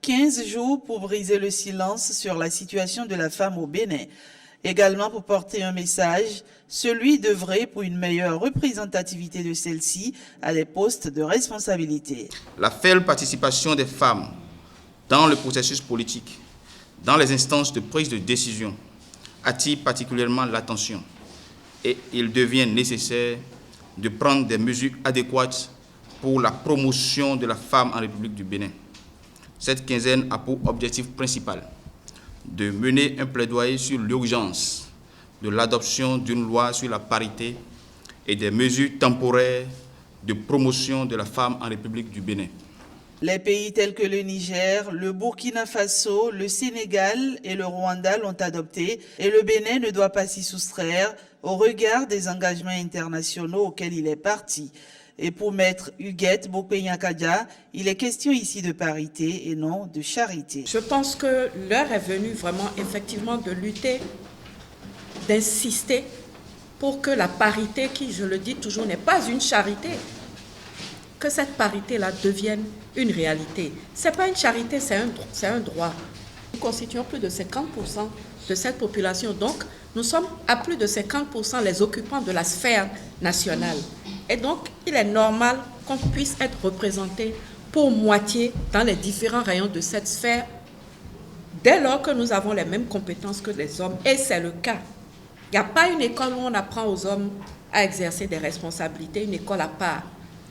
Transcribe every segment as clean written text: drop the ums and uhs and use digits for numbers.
15 jours pour briser le silence sur la situation de la femme au Bénin. Également pour porter un message, celui d'œuvrer pour une meilleure représentativité de celle-ci à des postes de responsabilité. La faible participation des femmes dans le processus politique, dans les instances de prise de décision, attire particulièrement l'attention et il devient nécessaire de prendre des mesures adéquates pour la promotion de la femme en République du Bénin. Cette quinzaine a pour objectif principal de mener un plaidoyer sur l'urgence de l'adoption d'une loi sur la parité et des mesures temporaires de promotion de la femme en République du Bénin. Les pays tels que le Niger, le Burkina Faso, le Sénégal et le Rwanda l'ont adopté et le Bénin ne doit pas s'y soustraire au regard des engagements internationaux auxquels il est parti. Et pour Maître Huguette Bokwe-Nyakadia, il est question ici de parité et non de charité. Je pense que l'heure est venue vraiment effectivement de lutter, d'insister pour que la parité, qui je le dis toujours n'est pas une charité, que cette parité-là devienne une réalité. Ce n'est pas une charité, c'est un droit. Nous constituons plus de 50% de cette population, donc nous sommes à plus de 50% les occupants de la sphère nationale. Et donc, il est normal qu'on puisse être représenté pour moitié dans les différents rayons de cette sphère, dès lors que nous avons les mêmes compétences que les hommes, et c'est le cas. Il n'y a pas une école où on apprend aux hommes à exercer des responsabilités, une école à part.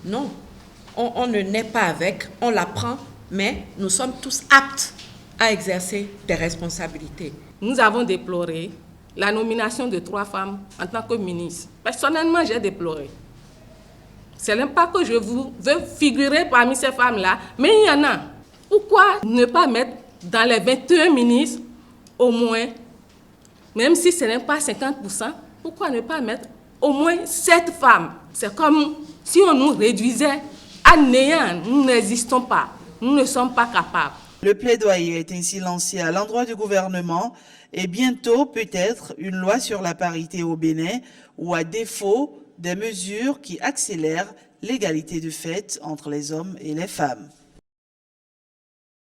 Non. On ne naît pas avec, on l'apprend, mais nous sommes tous aptes à exercer des responsabilités. Nous avons déploré la nomination de 3 femmes en tant que ministre. Personnellement, j'ai déploré. C'est même pas que je veux figurer parmi ces femmes-là, mais il y en a. Pourquoi ne pas mettre dans les 21 ministres au moins, même si ce n'est pas 50%, pourquoi ne pas mettre au moins 7 femmes? C'est comme si on nous réduisait à néant, nous n'existons pas, nous ne sommes pas capables. Le plaidoyer est ainsi lancé à l'endroit du gouvernement et bientôt peut-être une loi sur la parité au Bénin ou à défaut des mesures qui accélèrent l'égalité de fait entre les hommes et les femmes.